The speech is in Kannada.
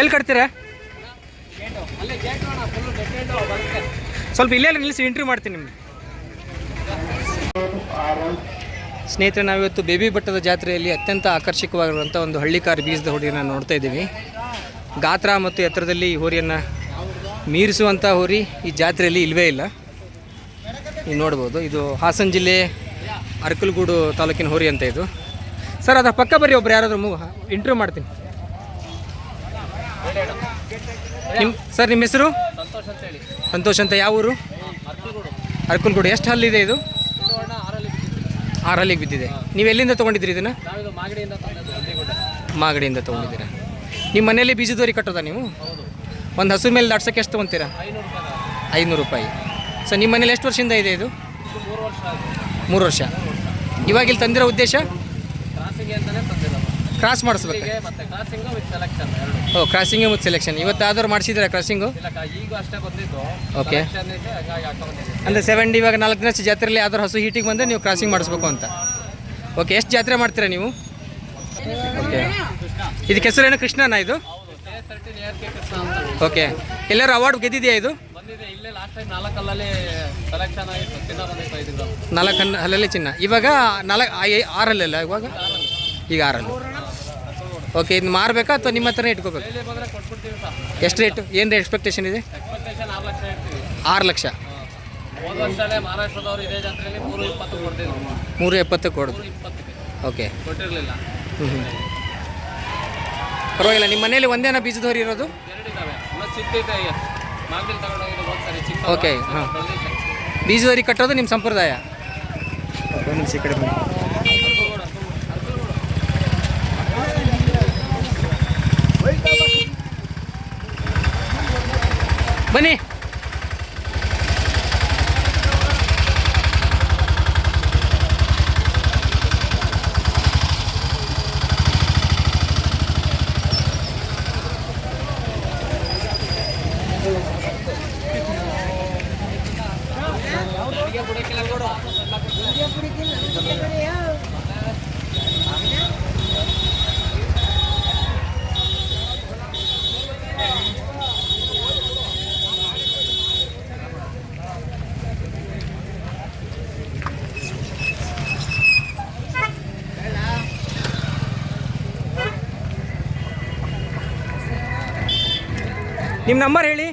ಎಲ್ಲಿ ಕಟ್ತೀರಾ? ಸ್ವಲ್ಪ ಇಲ್ಲೇ ನಿಲ್ಲಿಸಿ ಇಂಟ್ರ್ಯೂ ಮಾಡ್ತೀನಿ ನಿಮ್ಗೆ. ಸ್ನೇಹಿತರೆ, ನಾವಿವತ್ತು ಬೇಬಿ ಬೆಟ್ಟದ ಜಾತ್ರೆಯಲ್ಲಿ ಅತ್ಯಂತ ಆಕರ್ಷಕವಾಗಿರುವಂಥ ಒಂದು ಹಳ್ಳಿಕಾರ್ ಬೀಜದ ಹೋರಿಯನ್ನು ನೋಡ್ತಾ ಇದ್ದೀವಿ. ಗಾತ್ರ ಮತ್ತು ಎತ್ತರದಲ್ಲಿ ಈ ಹೋರಿಯನ್ನು ಮೀರಿಸುವಂಥ ಹೋರಿ ಈ ಜಾತ್ರೆಯಲ್ಲಿ ಇಲ್ಲವೇ ಇಲ್ಲ. ನೀವು ನೋಡ್ಬೋದು, ಇದು ಹಾಸನ ಜಿಲ್ಲೆ ಅರಕಲಗೂಡು ತಾಲೂಕಿನ ಹೋರಿ ಅಂತ ಇದು. ಸರ್, ಅದರ ಪಕ್ಕ ಬರ್ರಿ, ಒಬ್ರು ಯಾರಾದರೂ ಇಂಟ್ರ್ಯೂ ಮಾಡ್ತೀನಿ. ನಿಮ್ಮ ಹೆಸರು? ಸಂತೋಷ್ ಅಂತ. ಯಾವ ಊರು? ಅರಕಲಗೂಡು. ಎಷ್ಟು ಹಲ್ಲಿದೆ ಇದು? 6 ಹಲ್ಲಿಗೆ ಬಿದ್ದಿದೆ. ನೀವು ಎಲ್ಲಿಂದ ತೊಗೊಂಡಿದ್ರಿ ಇದನ್ನು? ಮಾಗಡಿಯಿಂದ ತೊಗೊಂಡಿದ್ದೀರಾ. ನಿಮ್ಮ ಮನೆಯಲ್ಲಿ ಬೀಜದೋರಿ ಕಟ್ಟೋದಾ ನೀವು? ಒಂದು ಹಸು ಮೇಲೆ ದಾಟ್ಸೋಕ್ಕೆ ಎಷ್ಟು ತೊಗೊತೀರಾ? 500 ರೂಪಾಯಿ. ಸರ್, ನಿಮ್ಮ ಮನೇಲಿ ಎಷ್ಟು ವರ್ಷದಿಂದ ಇದೆ ಇದು? 3 ವರ್ಷ. ಇವಾಗ ಇಲ್ಲಿ ತಂದಿರೋ ಉದ್ದೇಶ ಕ್ರಾಸ್ ಮಾಡಿಸ್ಬೇಕು. ಕ್ರಾಸಿಂಗು ಮತ್ತು ಸೆಲೆಕ್ಷನ್. ಇವತ್ತು ಯಾವ್ದಾದ್ರು ಮಾಡಿಸಿದ್ರೆ ಕ್ರಾಸಿಂಗು? ಓಕೆ. ಅಂದರೆ 7 ಇವಾಗ 4 ದಿನ ಜಾತ್ರೆಯಲ್ಲಿ ಯಾವ್ದಾರು ಹಸು ಹೀಟಿಗೆ ಬಂದರೆ ನೀವು ಕ್ರಾಸಿಂಗ್ ಮಾಡಿಸ್ಬೇಕು ಅಂತ. ಓಕೆ. ಎಷ್ಟು ಜಾತ್ರೆ ಮಾಡ್ತೀರಾ ನೀವು? ಓಕೆ. ಇದಕ್ಕೆ ಹೆಸರೇನು? ಕೃಷ್ಣನಾ ಇದು? ಓಕೆ. ಎಲ್ಲರೂ ಅವಾರ್ಡ್ ಗೆದ್ದಿದೆಯಾ ಇದು? 4 ಹಲ್ಲಲ್ಲಿ ಚಿನ್ನ. ಇವಾಗ 6 ಹಲ್ಲಲ್ಲ ಇವಾಗ? ಈಗ 6 ಹಲ್ಲು. ಓಕೆ. ಇದು ಮಾರಬೇಕಾ ಅಥವಾ ನಿಮ್ಮ ಹತ್ರನೇ ಇಟ್ಕೋಬೇಕು? ಎಷ್ಟು ರೇಟು? ಏನು ರೇಟ್ ಎಕ್ಸ್ಪೆಕ್ಟೇಷನ್ ಇದೆ? 6 ಲಕ್ಷ. 370 ಕೊಡೋದು. ಓಕೆ. ಪರವಾಗಿಲ್ಲ. ನಿಮ್ಮ ಮನೇಲಿ ಒಂದೇನ ಬೀಜದ ಹೋರಿ ಇರೋದು? ಓಕೆ. ಹಾಂ, ಬೀಜದ ಹೋರಿ ಕಟ್ಟೋದು ನಿಮ್ಮ ಸಂಪ್ರದಾಯ? ಈ ಕಡೆ ಬನ್ನಿ. ನಿಮ್ಮ ನಂಬರ್ ಹೇಳಿ.